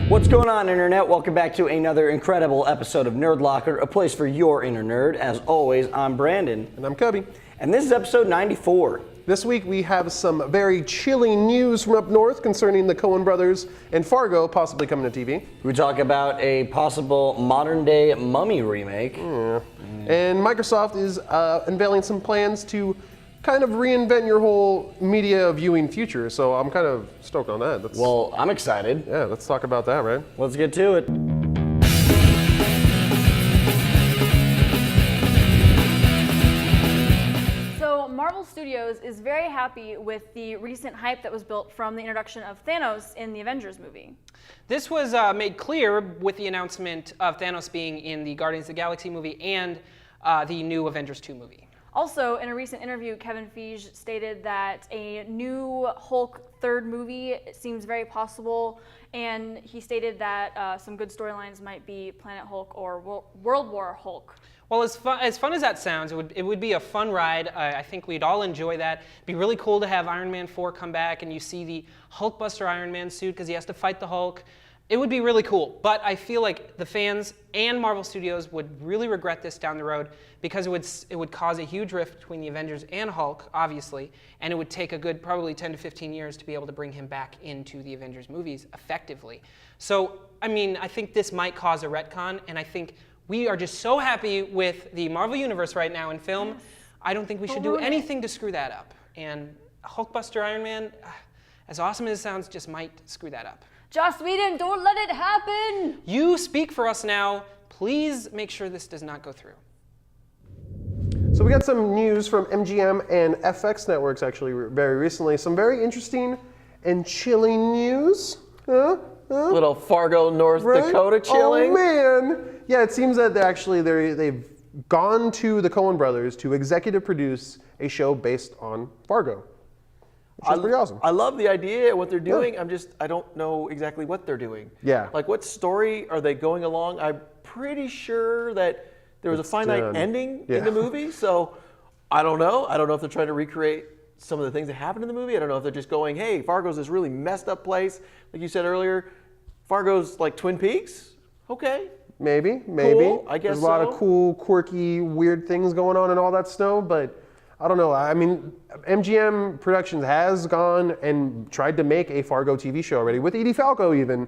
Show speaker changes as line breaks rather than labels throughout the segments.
What's going on, Internet? Welcome back to another incredible episode of Nerdlocker, a place for your inner nerd. As always, I'm Brandon.
And I'm Cubby.
And this is episode 94.
This week we have some very chilling news from up north concerning the Coen brothers and Fargo possibly coming to TV.
We talk about a possible modern-day Mummy remake.
And Microsoft is unveiling some plans to kind of reinvent your whole media viewing future. So I'm kind of stoked on that.
Well, I'm excited.
Yeah, let's talk about that, right?
Let's get to it.
Marvel Studios is very happy with the recent hype that was built from the introduction of Thanos in the Avengers movie.
This was made clear with the announcement of Thanos being in the Guardians of the Galaxy movie and the new Avengers 2 movie.
Also, in a recent interview, Kevin Feige stated that a new Hulk third movie seems very possible, and he stated that some good storylines might be Planet Hulk or World War Hulk.
Well, as fun as that sounds, it would be a fun ride. I think we'd all enjoy that. It'd be really cool to have Iron Man 4 come back and you see the Hulkbuster Iron Man suit because he has to fight the Hulk. It would be really cool, but I feel like the fans and Marvel Studios would really regret this down the road because it would cause a huge rift between the Avengers and Hulk, obviously, and it would take a good probably 10 to 15 years to be able to bring him back into the Avengers movies effectively. So, I mean, I think this might cause a retcon, and I think we are just so happy with the Marvel Universe right now in film. Yes. I don't think we should do anything to screw that up. And Hulkbuster Iron Man, as awesome as it sounds, just might screw that up.
Joss Whedon, don't let it happen!
You speak for us now. Please make sure this does not go through.
So we got some news from MGM and FX Networks actually very recently. Some very interesting and chilling news.
Little Fargo, North Dakota chilling.
Oh man! Yeah, it seems that they've gone to the Coen brothers to executive produce a show based on Fargo, which is pretty awesome.
I love the idea, what they're doing. Yeah. I don't know exactly what they're doing.
Yeah.
Like, what story are they going along? I'm pretty sure that there was a finite ending in the movie, so I don't know. I don't know if they're trying to recreate some of the things that happened in the movie. I don't know if they're just going, hey, Fargo's this really messed up place. Like you said earlier, Fargo's like Twin Peaks? Okay.
Maybe.
Cool, I guess
There's a lot of cool, quirky, weird things going on in all that snow, but I don't know. I mean, MGM Productions has gone and tried to make a Fargo TV show already with Edie Falco even,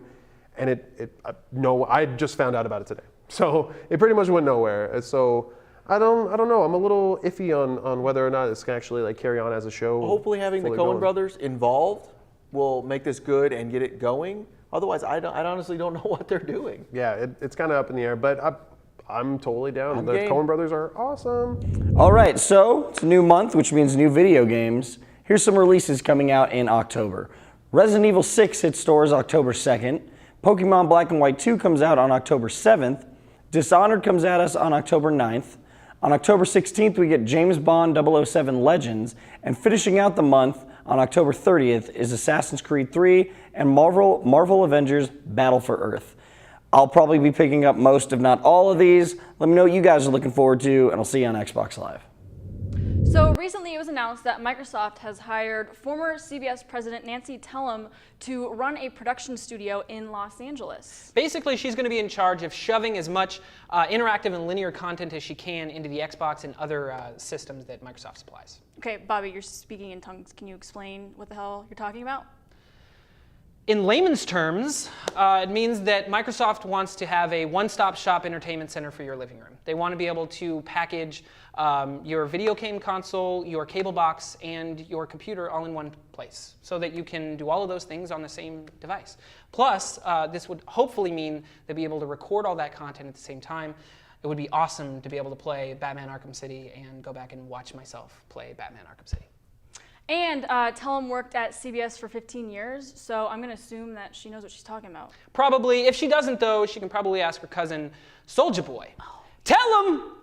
and I just found out about it today. So it pretty much went nowhere. So I don't know. I'm a little iffy on whether or not this can actually like carry on as a show.
Hopefully having the Coen brothers involved will make this good and get it going. Otherwise, I honestly don't know what they're doing.
Yeah, it's kind of up in the air, but I'm totally down. The Coen brothers are awesome.
All right, so it's a new month, which means new video games. Here's some releases coming out in October. Resident Evil 6 hits stores October 2nd. Pokemon Black and White 2 comes out on October 7th. Dishonored comes at us on October 9th. On October 16th, we get James Bond 007 Legends. And finishing out the month on October 30th is Assassin's Creed 3 and Marvel Avengers Battle for Earth. I'll probably be picking up most, if not all of these. Let me know what you guys are looking forward to, and I'll see you on Xbox Live.
So recently it was announced that Microsoft has hired former CBS president Nancy Tellem to run a production studio in Los Angeles.
Basically, she's going to be in charge of shoving as much interactive and linear content as she can into the Xbox and other systems that Microsoft supplies.
Okay, Bobby, you're speaking in tongues. Can you explain what the hell you're talking about?
In layman's terms, it means that Microsoft wants to have a one-stop shop entertainment center for your living room. They want to be able to package your video game console, your cable box, and your computer all in one place so that you can do all of those things on the same device. Plus, this would hopefully mean they'll be able to record all that content at the same time. It would be awesome to be able to play Batman Arkham City and go back and watch myself play Batman Arkham City.
And Tellem worked at CBS for 15 years, so I'm going to assume that she knows what she's talking about.
Probably. If she doesn't, though, she can probably ask her cousin, Soulja Boy. Oh. Tell him!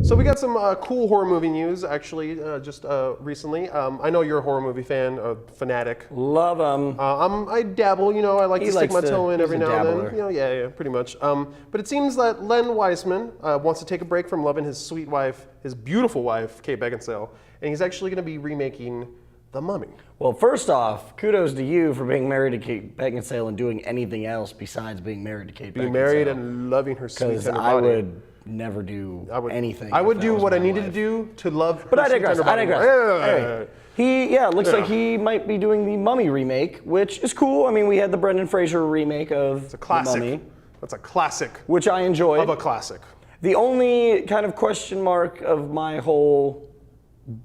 So we got some cool horror movie news, actually, just recently. I know you're a horror movie fan, a fanatic.
Love them.
I dabble, you know, I like to stick my toe in every now and then. You know, yeah, pretty much. But it seems that Len Wiseman wants to take a break from loving his sweet wife, his beautiful wife, Kate Beckinsale, and he's actually going to be remaking The Mummy.
Well, first off, kudos to you for being married to Kate Beckinsale and doing anything else besides being married to Kate Beckinsale.
Being married and loving her sweet
Because
tender
I
body.
would never do anything.
I would
if that
do
was
what I
my
needed
wife.
to do to love
But
her
I
sweet
digress.
tender
I
body.
digress. Anyway, looks like he might be doing the Mummy remake, which is cool. I mean, we had the Brendan Fraser remake of
It's a classic.
The Mummy,
That's a classic
which I enjoyed.
of a classic.
The only kind of question mark of my whole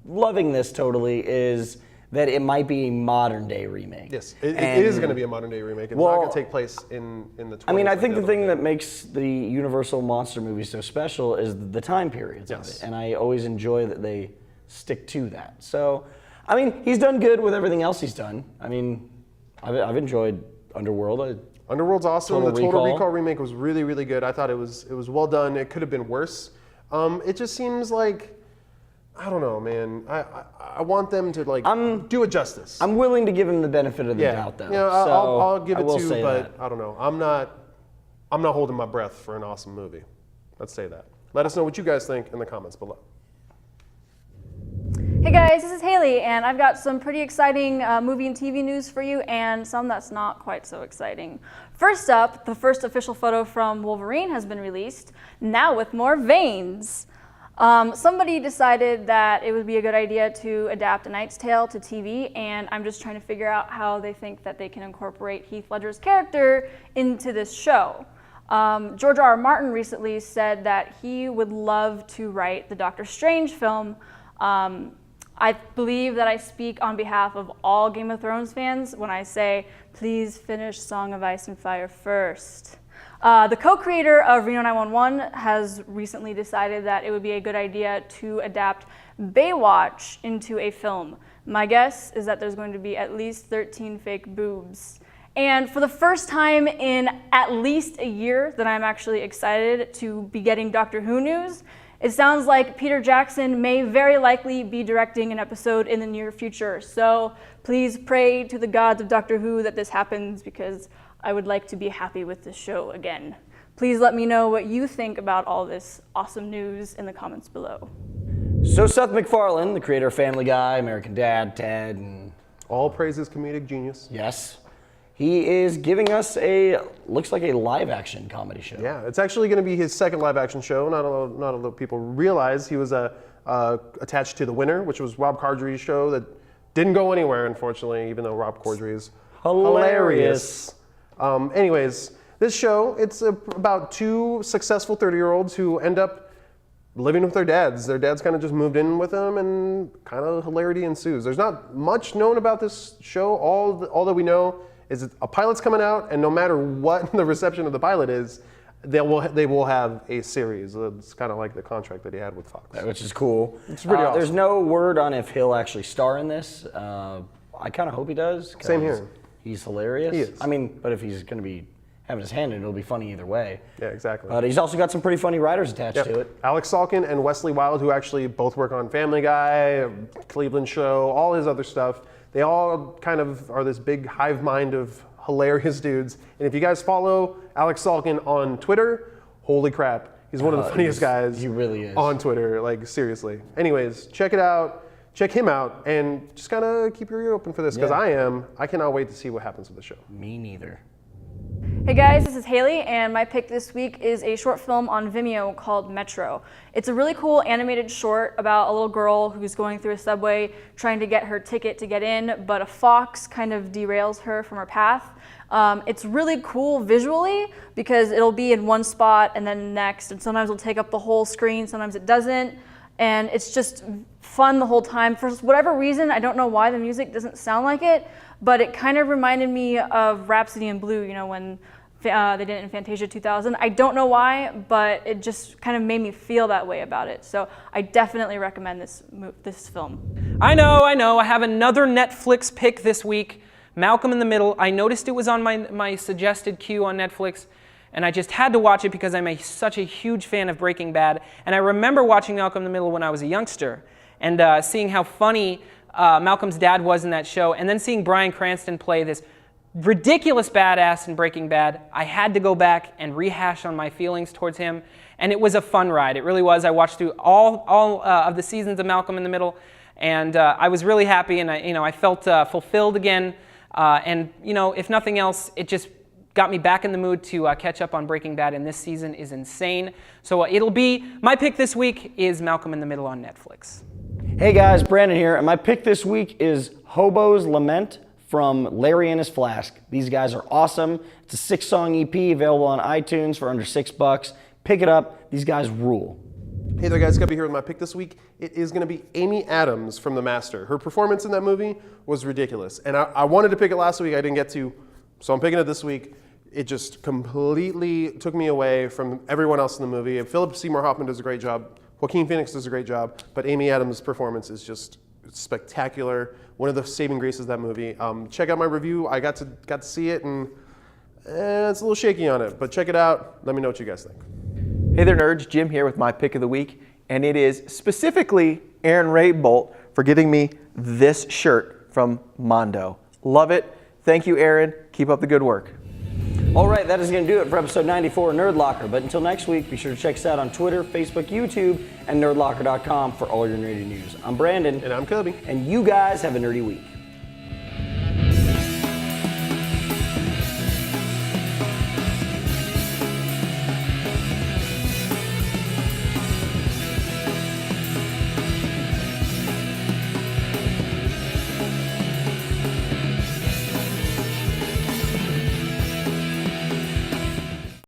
loving this totally is that it might be a modern day remake.
Yes, it
And-
is going to be a modern day remake. It's not
Well,
going to take place in the 20s.
I mean, I
like
think the
other
thing
one
that
did.
makes the Universal monster movies so special is the time periods of
Yes.
it, and I always enjoy that they stick to that. So, I mean, he's done good with everything else he's done. I mean, I've enjoyed Underworld.
Underworld's awesome.
Total
The Total
Recall.
Recall remake was really, really good. I thought it was well done. It could have been worse. It just seems like, I don't know, man. I want them to like do it justice.
I'm willing to give him the benefit of the doubt, though.
Yeah,
So,
I'll give
I
it
will
to you,
say
but
that.
I don't know. I'm not holding my breath for an awesome movie. Let's say that. Let us know what you guys think in the comments below.
Hey guys, this is Haley, and I've got some pretty exciting movie and TV news for you, and some that's not quite so exciting. First up, the first official photo from Wolverine has been released, now with more veins. Somebody decided that it would be a good idea to adapt A Knight's Tale to TV, and I'm just trying to figure out how they think that they can incorporate Heath Ledger's character into this show. George R.R. Martin recently said that he would love to write the Doctor Strange film. I believe that I speak on behalf of all Game of Thrones fans when I say, please finish Song of Ice and Fire first. The co-creator of Reno 911 has recently decided that it would be a good idea to adapt Baywatch into a film. My guess is that there's going to be at least 13 fake boobs. And for the first time in at least a year that I'm actually excited to be getting Doctor Who news, it sounds like Peter Jackson may very likely be directing an episode in the near future. So please pray to the gods of Doctor Who that this happens, because I would like to be happy with this show again. Please let me know what you think about all this awesome news in the comments below.
So Seth MacFarlane, the creator of Family Guy, American Dad, Ted, and
All praises comedic genius.
yes, he is giving us looks like a live-action comedy show.
Yeah, it's actually going to be his second live-action show. Not a lot of people realize he was attached to The Winner, which was Rob Corddry's show that didn't go anywhere, unfortunately, even though Rob Corddry is hilarious. Anyways, this show, it's about two successful 30-year-olds who end up living with their dads. Their dads kind of just moved in with them, and kind of hilarity ensues. There's not much known about this show. All that we know is that a pilot's coming out, and no matter what the reception of the pilot is, they will have a series. It's kind of like the contract that he had with Fox.
Which is cool.
It's pretty awesome.
There's no word on if he'll actually star in this. I kind of hope he does. 'Cause
Same here.
He's hilarious.
He is.
I mean, but if he's going to be having his hand in it, it'll be funny either way.
Yeah, exactly.
But he's also got some pretty funny writers attached to it.
Alex Salkin and Wesley Wild, who actually both work on Family Guy, Cleveland Show, all his other stuff. They all kind of are this big hive mind of hilarious dudes. And if you guys follow Alex Salkin on Twitter, holy crap, he's one of the funniest guys.
He really is.
On Twitter, like seriously. Anyways, check it out. Check him out, and just kind of keep your ear open for this, because
Yeah.
I cannot wait to see what happens with the show.
Me neither.
Hey guys, this is Haley, and my pick this week is a short film on Vimeo called Metro. It's a really cool animated short about a little girl who's going through a subway trying to get her ticket to get in, but a fox kind of derails her from her path. It's really cool visually because it'll be in one spot and then next, and sometimes it'll take up the whole screen, sometimes it doesn't. And it's just fun the whole time. For whatever reason, I don't know why the music doesn't sound like it, but it kind of reminded me of Rhapsody in Blue, you know, when they did it in Fantasia 2000. I don't know why, but it just kind of made me feel that way about it. So I definitely recommend this film.
I know. I have another Netflix pick this week, Malcolm in the Middle. I noticed it was on my suggested queue on Netflix, and I just had to watch it because I'm such a huge fan of Breaking Bad. And I remember watching Malcolm in the Middle when I was a youngster, and seeing how funny Malcolm's dad was in that show, and then seeing Bryan Cranston play this ridiculous badass in Breaking Bad. I had to go back and rehash on my feelings towards him, and it was a fun ride. It really was. I watched through all of the seasons of Malcolm in the Middle, And I was really happy, and I felt fulfilled again. And if nothing else, it just got me back in the mood to catch up on Breaking Bad, and this season is insane. So it'll be, my pick this week is Malcolm in the Middle on Netflix.
Hey guys, Brandon here, and my pick this week is Hobo's Lament from Larry and His Flask. These guys are awesome. It's a 6-song EP available on iTunes for under $6. Pick it up. These guys rule.
Hey there guys, Guppy here with my pick this week. It is going to be Amy Adams from The Master. Her performance in that movie was ridiculous. And I wanted to pick it last week, I didn't get to, so I'm picking it this week. It just completely took me away from everyone else in the movie. And Philip Seymour Hoffman does a great job. Joaquin Phoenix does a great job. But Amy Adams' performance is just spectacular. One of the saving graces of that movie. Check out my review. I got to see it, and it's a little shaky on it. But check it out. Let me know what you guys think.
Hey there, nerds. Jim here with my pick of the week, and it is specifically Aaron Raybolt for getting me this shirt from Mondo. Love it. Thank you, Aaron. Keep up the good work.
All right, that is going to do it for episode 94 of Nerdlocker. But until next week, be sure to check us out on Twitter, Facebook, YouTube, and nerdlocker.com for all your nerdy news. I'm Brandon.
And I'm Cubby.
And you guys have a nerdy week.